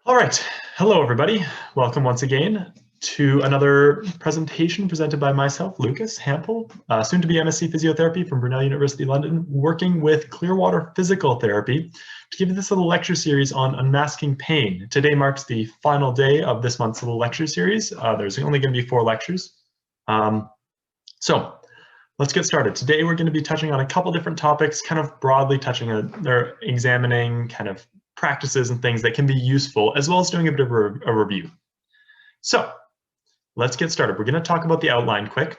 All right. Hello, everybody. Welcome once again to another presentation presented by myself, Lucas Hampel, soon to be MSc Physiotherapy from Brunel University, London, working with Clearwater Physical Therapy to give you this little lecture series on unmasking pain. Today marks the final day of this month's little lecture series. There's only going to be 4 lectures. So let's get started. Today we're going to be touching on a couple different topics, kind of broadly touching or examining kind of practices and things that can be useful, as well as doing a bit of a review. So let's get started. We're going to talk about the outline quick.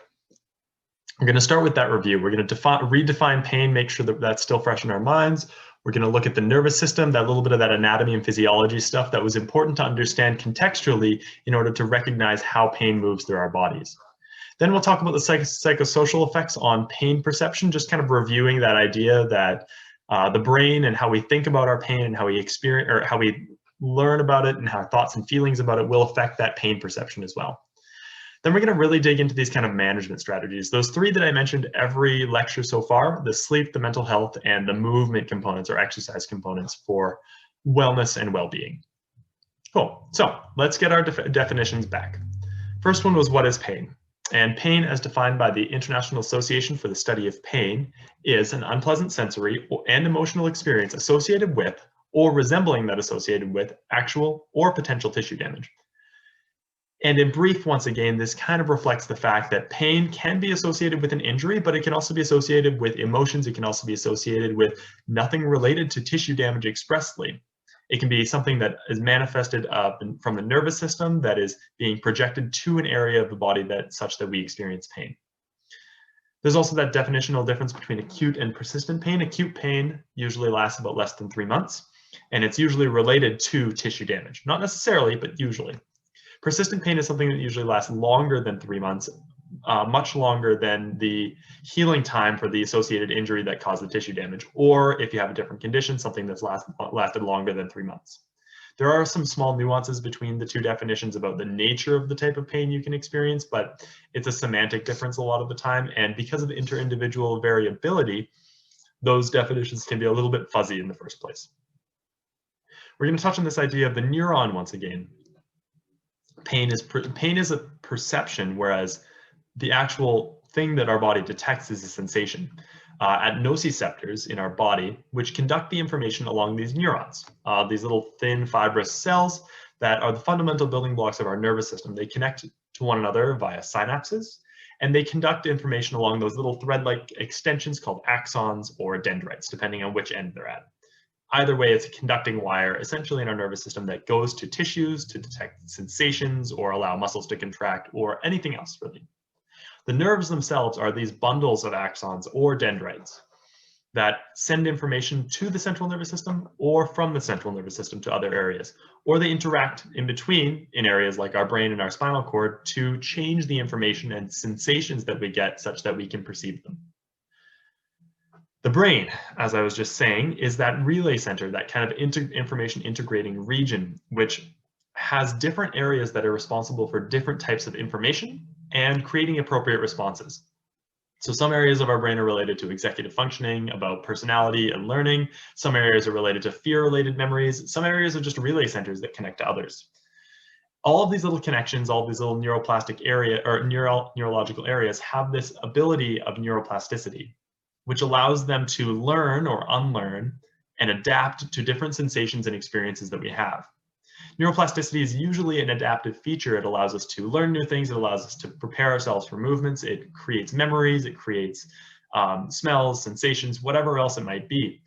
We're going to start with that review. We're going to redefine pain, make sure that that's still fresh in our minds. We're going to look at the nervous system, that little bit of that anatomy and physiology stuff that was important to understand contextually in order to recognize how pain moves through our bodies. Then we'll talk about the psychosocial effects on pain perception, just kind of reviewing that idea that the brain and how we think about our pain and how we experience or how we learn about it and how our thoughts and feelings about it will affect that pain perception as well. Then we're going to really dig into these kind of management strategies. Those 3 that I mentioned every lecture so far, the sleep, the mental health, and the movement components or exercise components for wellness and well-being. Cool. So let's get our definitions back. First one was, what is pain? And pain, as defined by the International Association for the Study of Pain, is an unpleasant sensory and emotional experience associated with or resembling that associated with actual or potential tissue damage. And in brief, once again, this kind of reflects the fact that pain can be associated with an injury, but it can also be associated with emotions. It can also be associated with nothing related to tissue damage expressly. It can be something that is manifested from the nervous system that is being projected to an area of the body such that we experience pain. There's also that definitional difference between acute and persistent pain. Acute pain usually lasts about less than 3 months, and it's usually related to tissue damage. Not necessarily, but usually. Persistent pain is something that usually lasts longer than 3 months, much longer than the healing time for the associated injury that caused the tissue damage, or if you have a different condition, something that's lasted longer than 3 months. There are some small nuances between the 2 definitions about the nature of the type of pain you can experience, but it's a semantic difference a lot of the time, and because of inter-individual variability, those definitions can be a little bit fuzzy in the first place. We're going to touch on this idea of the neuron once again. Pain is a perception, whereas the actual thing that our body detects is a sensation at nociceptors in our body, which conduct the information along these neurons, these little thin fibrous cells that are the fundamental building blocks of our nervous system. They connect to one another via synapses, and they conduct information along those little thread-like extensions called axons or dendrites, depending on which end they're at. Either way, it's a conducting wire essentially in our nervous system that goes to tissues to detect sensations or allow muscles to contract or anything else really. The nerves themselves are these bundles of axons or dendrites that send information to the central nervous system or from the central nervous system to other areas, or they interact in between in areas like our brain and our spinal cord to change the information and sensations that we get such that we can perceive them. The brain, as I was just saying, is that relay center, that kind of information integrating region, which has different areas that are responsible for different types of information and creating appropriate responses. So some areas of our brain are related to executive functioning, about personality and learning. Some areas are related to fear-related memories. Some areas are just relay centers that connect to others. All of these little connections, all of these little neuroplastic area or neurological areas have this ability of neuroplasticity, which allows them to learn or unlearn and adapt to different sensations and experiences that we have. Neuroplasticity is usually an adaptive feature. It allows us to learn new things. It allows us to prepare ourselves for movements. It creates memories. It creates smells, sensations, whatever else it might be.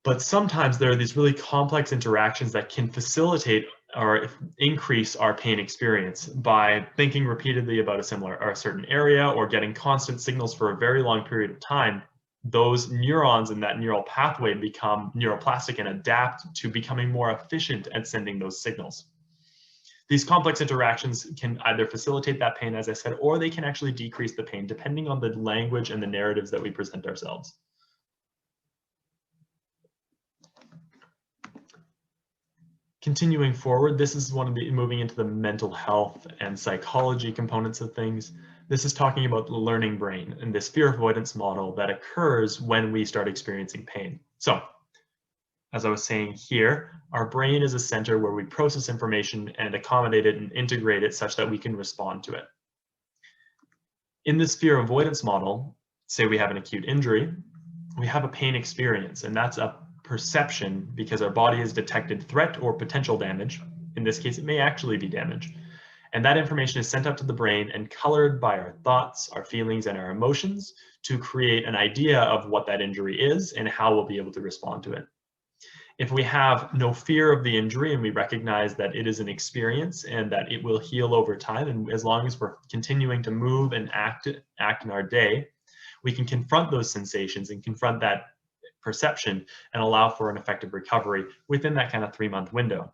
But sometimes there are these really complex interactions that can facilitate or increase our pain experience by thinking repeatedly about a certain area or getting constant signals for a very long period of time. Those neurons in that neural pathway become neuroplastic and adapt to becoming more efficient at sending those signals. These complex interactions can either facilitate that pain, as I said, or they can actually decrease the pain depending on the language and the narratives that we present ourselves. Continuing forward, this is moving into the mental health and psychology components of things. This is talking about the learning brain and this fear avoidance model that occurs when we start experiencing pain. So as I was saying here, our brain is a center where we process information and accommodate it and integrate it such that we can respond to it. In this fear avoidance model, say we have an acute injury, we have a pain experience, and that's a perception because our body has detected threat or potential damage. In this case, it may actually be damage. And that information is sent up to the brain and colored by our thoughts, our feelings, and our emotions to create an idea of what that injury is and how we'll be able to respond to it. If we have no fear of the injury and we recognize that it is an experience and that it will heal over time, and as long as we're continuing to move and act in our day, we can confront those sensations and confront that perception and allow for an effective recovery within that kind of 3-month window.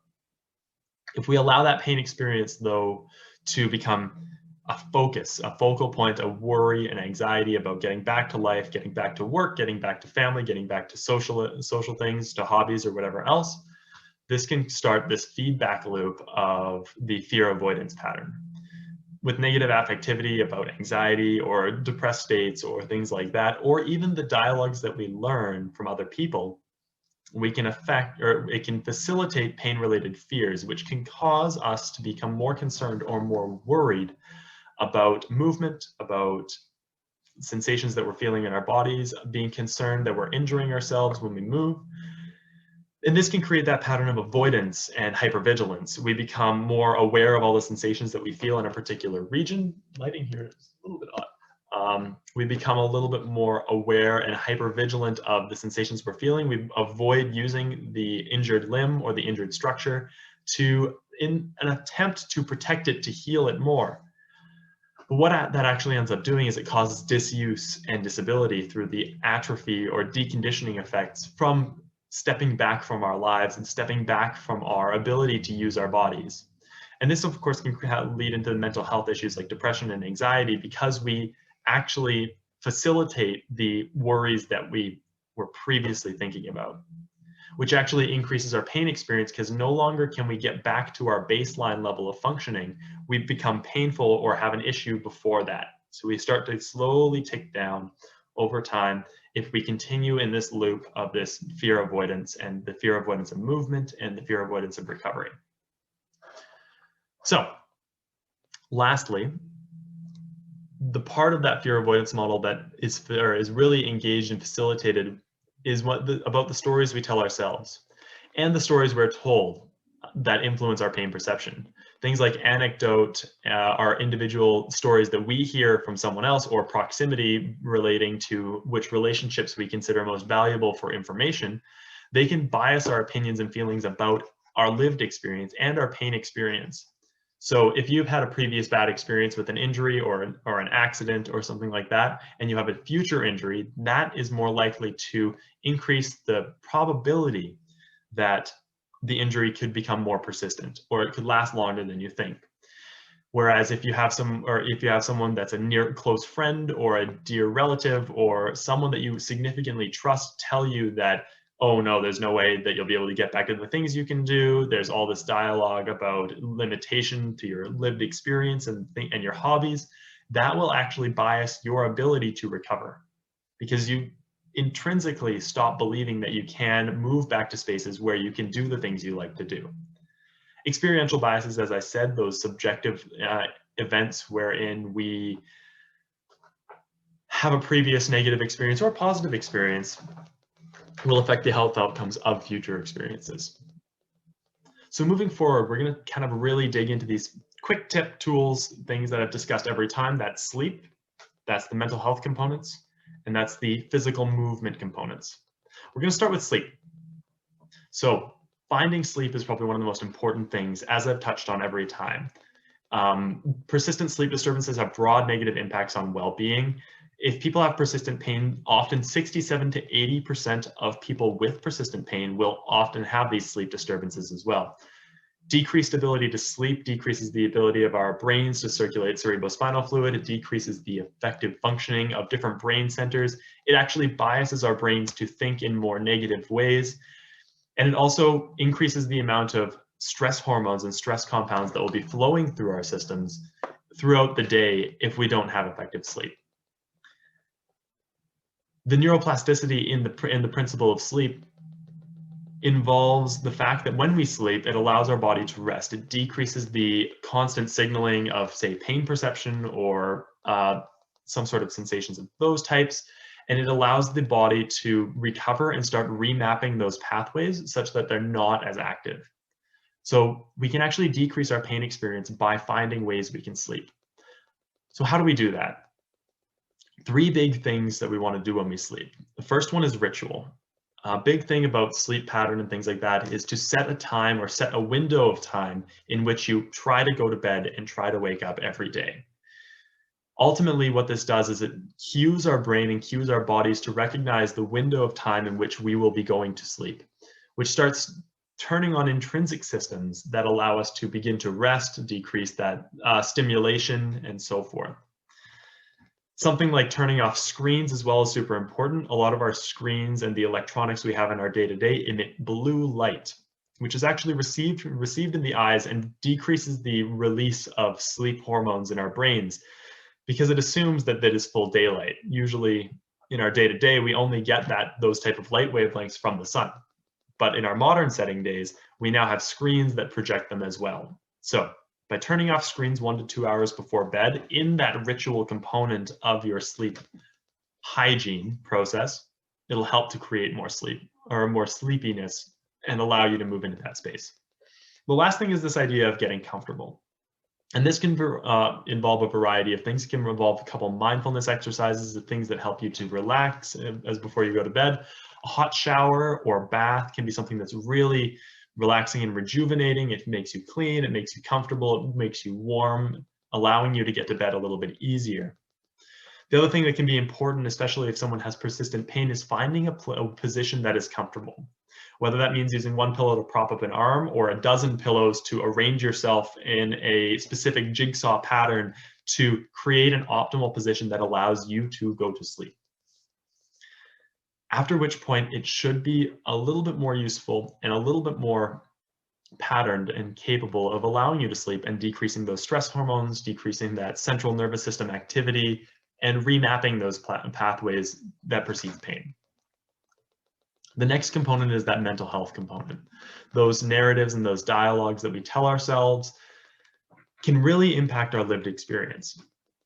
If we allow that pain experience, though, to become a focus, a focal point of worry and anxiety about getting back to life, getting back to work, getting back to family, getting back to social things, to hobbies or whatever else, this can start this feedback loop of the fear avoidance pattern. With negative affectivity about anxiety or depressed states or things like that, or even the dialogues that we learn from other people, we can affect, or it can facilitate pain-related fears, which can cause us to become more concerned or more worried about movement, about sensations that we're feeling in our bodies, being concerned that we're injuring ourselves when we move. And this can create that pattern of avoidance and hypervigilance. We become more aware of all the sensations that we feel in a particular region. Lighting here is a little bit odd. We become a little bit more aware and hypervigilant of the sensations we're feeling. We avoid using the injured limb or the injured structure in an attempt to protect it, to heal it more. But what that actually ends up doing is it causes disuse and disability through the atrophy or deconditioning effects from stepping back from our lives and stepping back from our ability to use our bodies. And this, of course, can lead into mental health issues like depression and anxiety, because we actually facilitate the worries that we were previously thinking about, which actually increases our pain experience, because no longer can we get back to our baseline level of functioning. We become painful or have an issue before that. So we start to slowly tick down over time if we continue in this loop of this fear avoidance, and the fear avoidance of movement and the fear avoidance of recovery. So lastly, the part of that fear avoidance model that is really engaged and facilitated is about the stories we tell ourselves and the stories we're told that influence our pain perception. Things like anecdote, are individual stories that we hear from someone else, or proximity relating to which relationships we consider most valuable for information. They can bias our opinions and feelings about our lived experience and our pain experience. So if you've had a previous bad experience with an injury or an accident or something like that, and you have a future injury, that is more likely to increase the probability that the injury could become more persistent, or it could last longer than you think. Whereas if you have someone that's a near close friend or a dear relative or someone that you significantly trust tell you that, oh no, there's no way that you'll be able to get back to the things you can do. There's all this dialogue about limitation to your lived experience and your hobbies. That will actually bias your ability to recover, because you intrinsically stop believing that you can move back to spaces where you can do the things you like to do. Experiential biases, as I said, those subjective events wherein we have a previous negative experience or positive experience, will affect the health outcomes of future experiences. So moving forward, we're going to kind of really dig into these quick tip tools, things that I've discussed every time. That's sleep, that's the mental health components, and that's the physical movement components. We're going to start with sleep. So finding sleep is probably one of the most important things, as I've touched on every time. Persistent sleep disturbances have broad negative impacts on well-being. If people have persistent pain, often 67 to 80% of people with persistent pain will often have these sleep disturbances as well. Decreased ability to sleep decreases the ability of our brains to circulate cerebrospinal fluid. It decreases the effective functioning of different brain centers. It actually biases our brains to think in more negative ways. And it also increases the amount of stress hormones and stress compounds that will be flowing through our systems throughout the day if we don't have effective sleep. The neuroplasticity in the principle of sleep involves the fact that when we sleep, it allows our body to rest. It decreases the constant signaling of, say, pain perception or some sort of sensations of those types, and it allows the body to recover and start remapping those pathways such that they're not as active. So we can actually decrease our pain experience by finding ways we can sleep. So how do we do that? 3 big things that we want to do when we sleep. The first one is ritual. A big thing about sleep pattern and things like that is to set a time or set a window of time in which you try to go to bed and try to wake up every day. Ultimately, what this does is it cues our brain and cues our bodies to recognize the window of time in which we will be going to sleep, which starts turning on intrinsic systems that allow us to begin to rest, decrease that stimulation, and so forth. Something like turning off screens as well is super important. A lot of our screens and the electronics we have in our day-to-day emit blue light, which is actually received in the eyes and decreases the release of sleep hormones in our brains because it assumes that it is full daylight. Usually in our day-to-day, we only get those type of light wavelengths from the sun. But in our modern setting days, we now have screens that project them as well. So by turning off screens 1 to 2 hours before bed in that ritual component of your sleep hygiene process, it'll help to create more sleep or more sleepiness and allow you to move into that space. The last thing is this idea of getting comfortable. And this can involve a variety of things. It can involve a couple mindfulness exercises, the things that help you to relax as before you go to bed. A hot shower or bath can be something that's really relaxing and rejuvenating. It makes you clean, it makes you comfortable, it makes you warm, allowing you to get to bed a little bit easier. The other thing that can be important, especially if someone has persistent pain, is finding a position that is comfortable. Whether that means using 1 pillow to prop up an arm or a dozen pillows to arrange yourself in a specific jigsaw pattern to create an optimal position that allows you to go to sleep. After which point it should be a little bit more useful and a little bit more patterned and capable of allowing you to sleep and decreasing those stress hormones, decreasing that central nervous system activity, and remapping those pathways that perceive pain. The next component is that mental health component. Those narratives and those dialogues that we tell ourselves can really impact our lived experience.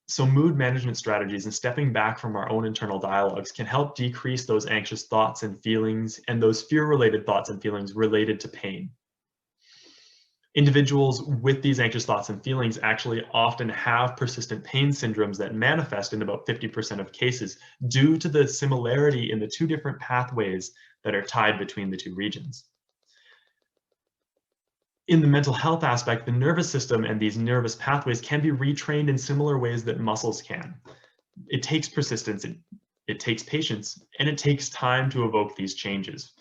So mood management strategies and stepping back from our own internal dialogues can help decrease those anxious thoughts and feelings and those fear-related thoughts and feelings related to pain. Individuals with these anxious thoughts and feelings actually often have persistent pain syndromes that manifest in about 50% of cases due to the similarity in the 2 different pathways that are tied between the 2 regions. In the mental health aspect, the nervous system and these nervous pathways can be retrained in similar ways that muscles can. It takes persistence, it takes patience, and it takes time to evoke these changes.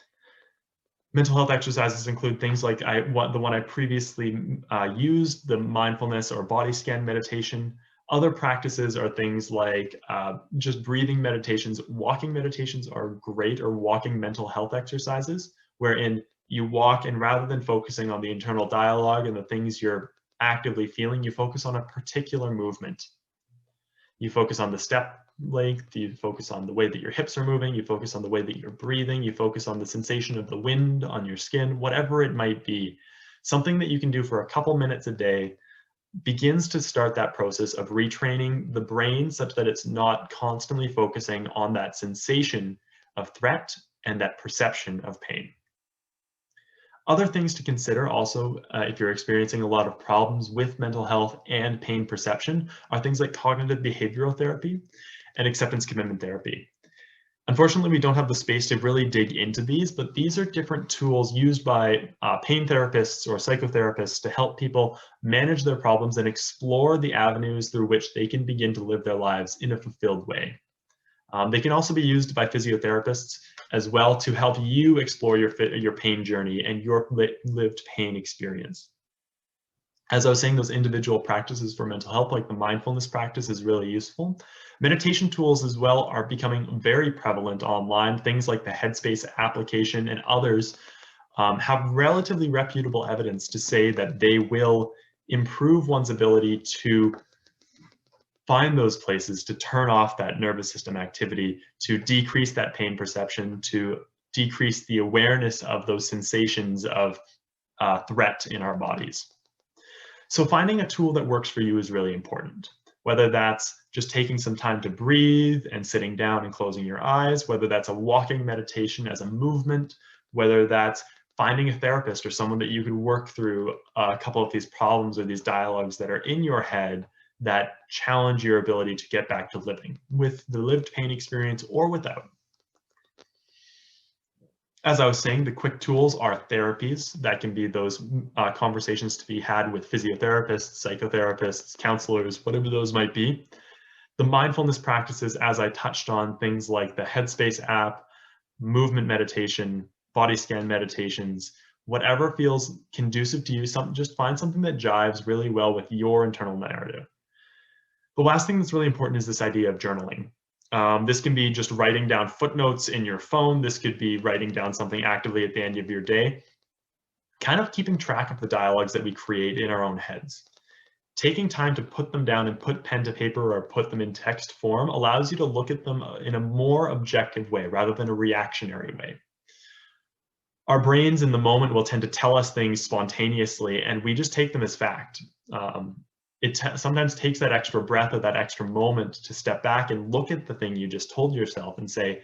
Mental health exercises include things like the one I previously used, the mindfulness or body scan meditation. Other practices are things like just breathing meditations. Walking meditations are great, or walking mental health exercises, wherein you walk and rather than focusing on the internal dialogue and the things you're actively feeling, you focus on a particular movement. You focus on the step length, you focus on the way that your hips are moving, you focus on the way that you're breathing, you focus on the sensation of the wind on your skin, whatever it might be. Something that you can do for a couple minutes a day begins to start that process of retraining the brain such that it's not constantly focusing on that sensation of threat and that perception of pain. Other things to consider also, if you're experiencing a lot of problems with mental health and pain perception, are things like cognitive behavioral therapy and acceptance commitment therapy. Unfortunately, we don't have the space to really dig into these, but these are different tools used by pain therapists or psychotherapists to help people manage their problems and explore the avenues through which they can begin to live their lives in a fulfilled way. They can also be used by physiotherapists as well to help you explore your pain journey and your lived pain experience. As I was saying, those individual practices for mental health, like the mindfulness practice, is really useful. Meditation tools as well are becoming very prevalent online. Things like the Headspace application and others have relatively reputable evidence to say that they will improve one's ability to find those places to turn off that nervous system activity, to decrease that pain perception, to decrease the awareness of those sensations of threat in our bodies. So finding a tool that works for you is really important, whether that's just taking some time to breathe and sitting down and closing your eyes, whether that's a walking meditation as a movement, whether that's finding a therapist or someone that you could work through a couple of these problems or these dialogues that are in your head that challenge your ability to get back to living with the lived pain experience or without. As I was saying, the quick tools are therapies. That can be those conversations to be had with physiotherapists, psychotherapists, counselors, whatever those might be. The mindfulness practices, as I touched on, things like the Headspace app, movement meditation, body scan meditations, whatever feels conducive to you, just find something that jives really well with your internal narrative. The last thing that's really important is this idea of journaling. This can be just writing down footnotes in your phone. This could be writing down something actively at the end of your day, kind of keeping track of the dialogues that we create in our own heads. Taking time to put them down and put pen to paper or put them in text form allows you to look at them in a more objective way rather than a reactionary way. Our brains in the moment will tend to tell us things spontaneously and we just take them as fact. It sometimes takes that extra breath or that extra moment to step back and look at the thing you just told yourself and say,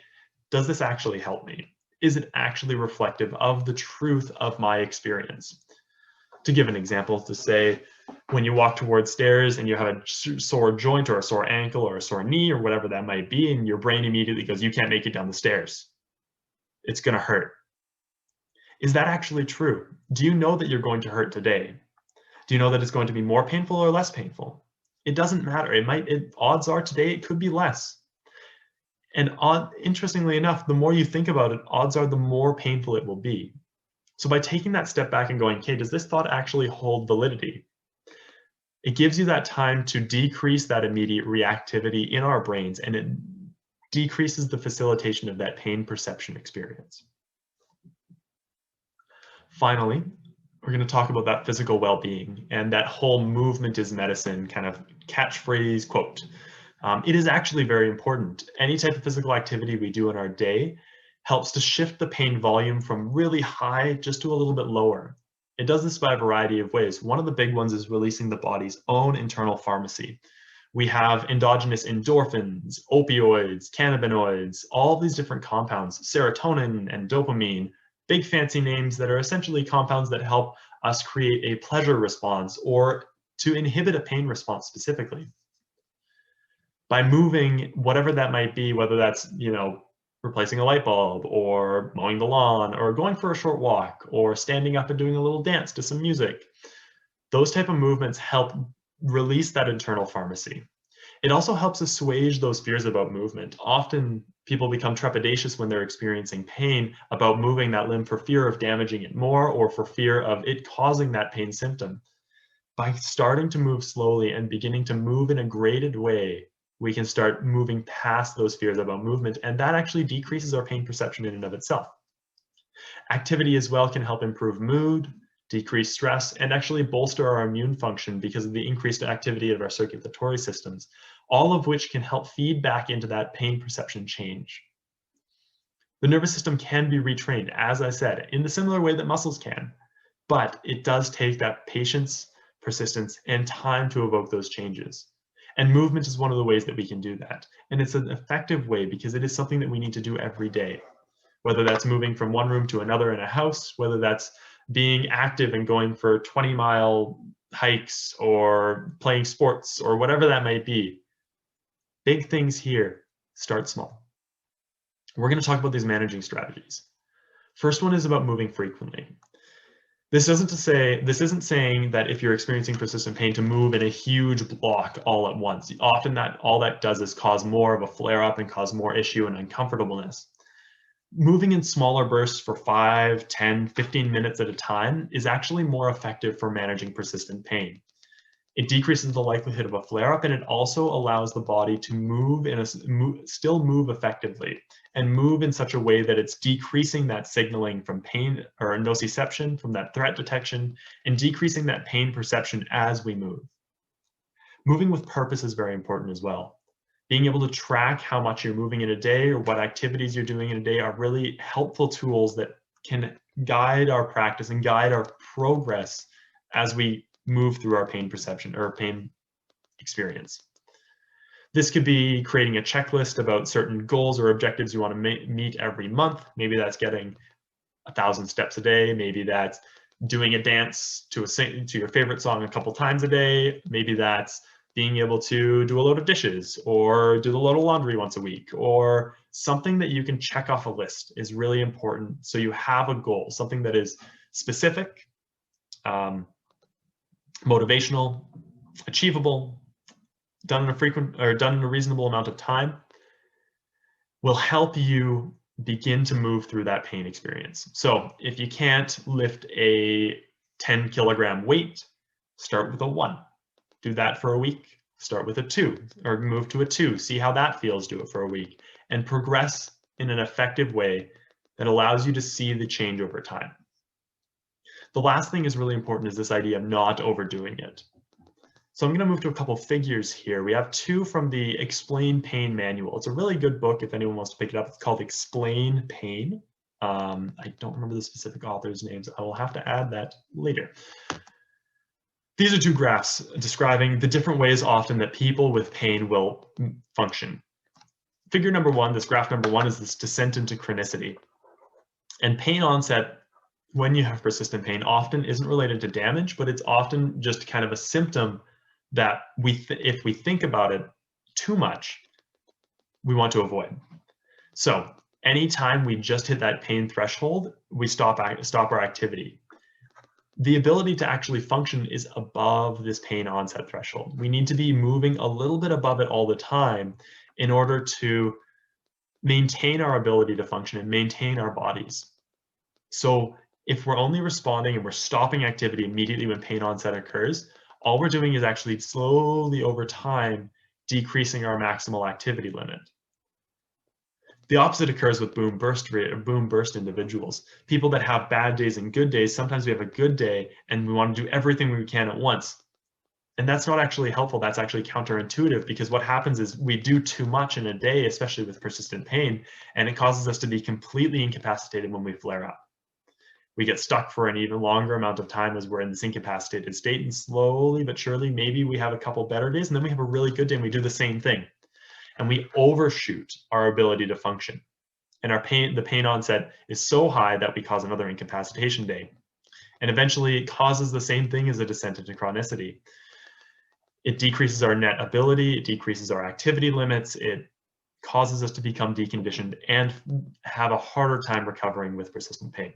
does this actually help me? Is it actually reflective of the truth of my experience? To give an example, to say, when you walk towards stairs and you have a sore joint or a sore ankle or a sore knee or whatever that might be, and your brain immediately goes, you can't make it down the stairs. It's gonna hurt. Is that actually true? Do you know that you're going to hurt today? Do you know that it's going to be more painful or less painful? It doesn't matter. Odds are today it could be less. And interestingly enough, the more you think about it, odds are the more painful it will be. So by taking that step back and going, okay, does this thought actually hold validity? It gives you that time to decrease that immediate reactivity in our brains, and it decreases the facilitation of that pain perception experience. Finally, we're going to talk about that physical well-being and that whole movement is medicine kind of catchphrase quote. It is actually very important. Any type of physical activity we do in our day helps to shift the pain volume from really high just to a little bit lower. It does this by a variety of ways. One of the big ones is releasing the body's own internal pharmacy. We have endogenous endorphins, opioids, cannabinoids, all these different compounds, serotonin and dopamine, big fancy names that are essentially compounds that help us create a pleasure response or to inhibit a pain response specifically. By moving, whatever that might be, whether that's, replacing a light bulb or mowing the lawn or going for a short walk or standing up and doing a little dance to some music, those type of movements help release that internal pharmacy. It also helps assuage those fears about movement. Often people become trepidatious when they're experiencing pain about moving that limb for fear of damaging it more or for fear of it causing that pain symptom. By starting to move slowly and beginning to move in a graded way, we can start moving past those fears about movement, and that actually decreases our pain perception in and of itself. Activity as well can help improve mood, decrease stress, and actually bolster our immune function because of the increased activity of our circulatory systems, all of which can help feed back into that pain perception change. The nervous system can be retrained, as I said, in the similar way that muscles can, but it does take that patience, persistence, and time to evoke those changes. And movement is one of the ways that we can do that. And it's an effective way because it is something that we need to do every day, whether that's moving from one room to another in a house, whether that's being active and going for 20-mile hikes or playing sports or whatever that might be. Big things here, start small. We're going to talk about these managing strategies. First one is about moving frequently. This isn't saying that if you're experiencing persistent pain to move in a huge block all at once. Often all that does is cause more of a flare-up and cause more issue and uncomfortableness. Moving in smaller bursts for 5, 10, 15 minutes at a time is actually more effective for managing persistent pain. It decreases the likelihood of a flare-up, and it also allows the body to still move effectively and move in such a way that it's decreasing that signaling from pain or nociception, from that threat detection, and decreasing that pain perception as we move. Moving with purpose is very important as well. Being able to track how much you're moving in a day or what activities you're doing in a day are really helpful tools that can guide our practice and guide our progress as we move through our pain perception or pain experience. This could be creating a checklist about certain goals or objectives you want to meet every month. Maybe that's getting 1,000 steps a day. Maybe that's doing a dance to your favorite song a couple times a day. Maybe that's being able to do a load of dishes or do a load of laundry once a week, or something that you can check off a list is really important. So you have a goal, something that is specific, motivational, achievable, done in a reasonable amount of time, will help you begin to move through that pain experience. So if you can't lift a 10 kilogram weight, start with a 1. Do that for a week. Start with a 2 or move to a 2. See how that feels. Do it for a week and progress in an effective way that allows you to see the change over time. The last thing is really important is this idea of not overdoing it. So I'm going to move to a couple figures here. We have 2 from the Explain Pain Manual. It's a really good book if anyone wants to pick it up. It's called Explain Pain. I don't remember the specific author's names. I will have to add that later. These are 2 graphs describing the different ways often that people with pain will function. Figure number 1, this graph number 1, is this descent into chronicity. And pain onset, when you have persistent pain, often isn't related to damage, but it's often just kind of a symptom that if we think about it too much, we want to avoid. So anytime we just hit that pain threshold, we stop our activity. The ability to actually function is above this pain onset threshold. We need to be moving a little bit above it all the time in order to maintain our ability to function and maintain our bodies. So if we're only responding and we're stopping activity immediately when pain onset occurs, all we're doing is actually slowly over time decreasing our maximal activity limit. The opposite occurs with boom burst individuals. People that have bad days and good days, sometimes we have a good day and we want to do everything we can at once. And that's not actually helpful. That's actually counterintuitive, because what happens is we do too much in a day, especially with persistent pain, and it causes us to be completely incapacitated when we flare up. We get stuck for an even longer amount of time as we're in this incapacitated state, and slowly but surely, maybe we have a couple better days and then we have a really good day and we do the same thing. And we overshoot our ability to function. And the pain onset is so high that we cause another incapacitation day. And eventually it causes the same thing as a descent into chronicity. It decreases our net ability, it decreases our activity limits, it causes us to become deconditioned and have a harder time recovering with persistent pain.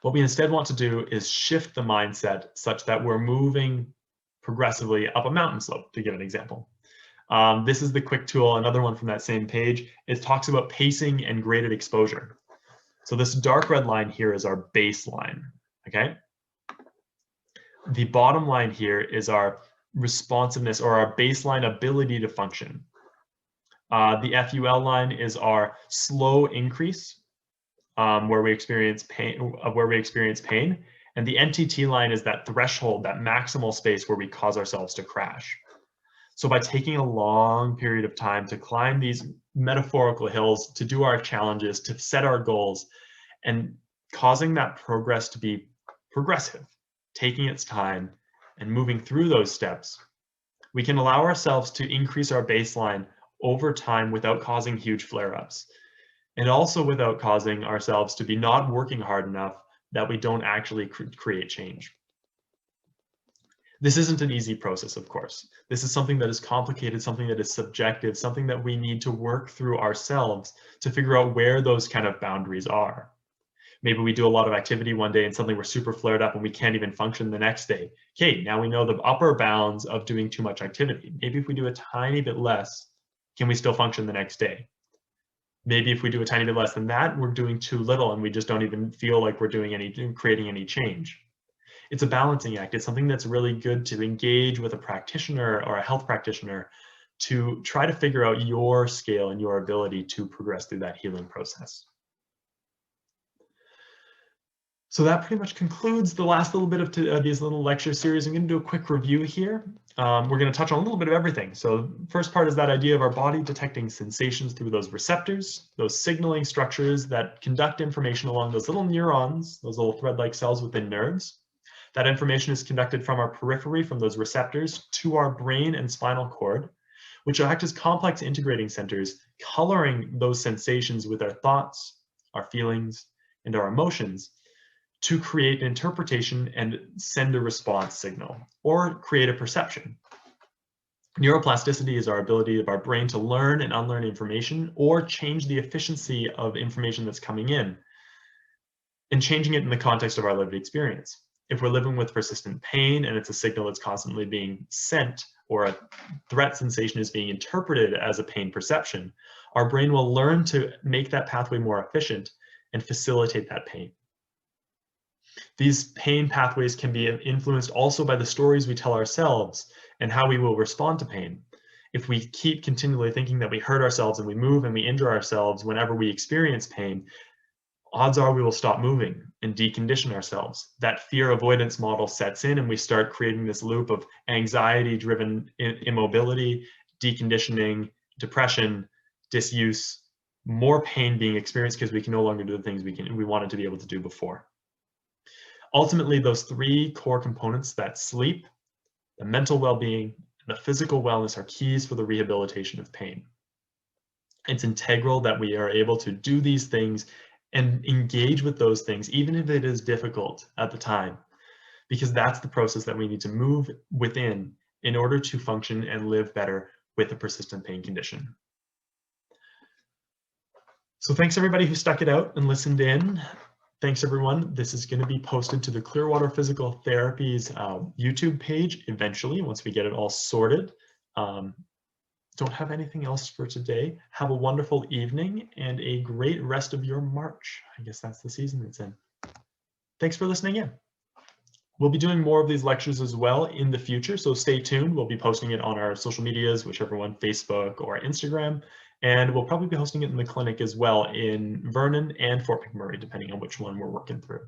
What we instead want to do is shift the mindset such that we're moving progressively up a mountain slope, to give an example. This is the quick tool, another one from that same page. It talks about pacing and graded exposure. So this dark red line here is our baseline, okay? The bottom line here is our responsiveness or our baseline ability to function. The FUL line is our slow increase where we experience pain, and the NTT line is that threshold, that maximal space where we cause ourselves to crash. So by taking a long period of time to climb these metaphorical hills, to do our challenges, to set our goals, and causing that progress to be progressive, taking its time and moving through those steps, we can allow ourselves to increase our baseline over time without causing huge flare-ups, and also without causing ourselves to be not working hard enough that we don't actually create change. This isn't an easy process, of course. This is something that is complicated, something that is subjective, something that we need to work through ourselves to figure out where those kind of boundaries are. Maybe we do a lot of activity one day and suddenly we're super flared up and we can't even function the next day. Okay, now we know the upper bounds of doing too much activity. Maybe if we do a tiny bit less, can we still function the next day? Maybe if we do a tiny bit less than that, we're doing too little and we just don't even feel like we're creating any change. It's a balancing act. It's something that's really good to engage with a practitioner or a health practitioner to try to figure out your scale and your ability to progress through that healing process. So that pretty much concludes the last little bit of these little lecture series. I'm going to do a quick review here. we're going to touch on a little bit of everything. So first part is that idea of our body detecting sensations through those receptors, those signaling structures that conduct information along those little neurons, those little thread-like cells within nerves. That information is conducted from our periphery, from those receptors, to our brain and spinal cord, which act as complex integrating centers, coloring those sensations with our thoughts, our feelings, and our emotions to create an interpretation and send a response signal, or create a perception. Neuroplasticity is our ability of our brain to learn and unlearn information or change the efficiency of information that's coming in and changing it in the context of our lived experience. If we're living with persistent pain and it's a signal that's constantly being sent, or a threat sensation is being interpreted as a pain perception, our brain will learn to make that pathway more efficient and facilitate that pain. These pain pathways can be influenced also by the stories we tell ourselves and how we will respond to pain. If we keep continually thinking that we hurt ourselves and we move and we injure ourselves whenever we experience pain, odds are we will stop moving and decondition ourselves. That fear avoidance model sets in and we start creating this loop of anxiety-driven immobility, deconditioning, depression, disuse, more pain being experienced because we can no longer do the things we wanted to be able to do before. Ultimately, those three core components, that sleep, the mental well-being, and the physical wellness, are keys for the rehabilitation of pain. It's integral that we are able to do these things and engage with those things, even if it is difficult at the time, because that's the process that we need to move within in order to function and live better with a persistent pain condition. So thanks everybody who stuck it out and listened in. Thanks everyone. This is going to be posted to the Clearwater Physical Therapy's YouTube page eventually, once we get it all sorted. Don't have anything else for today. Have a wonderful evening and a great rest of your March. I guess that's the season it's in. Thanks for listening in. We'll be doing more of these lectures as well in the future, so stay tuned. We'll be posting it on our social medias, whichever one, Facebook or Instagram. And we'll probably be hosting it in the clinic as well in Vernon and Fort McMurray, depending on which one we're working through.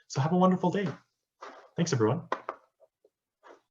So have a wonderful day. Thanks, everyone.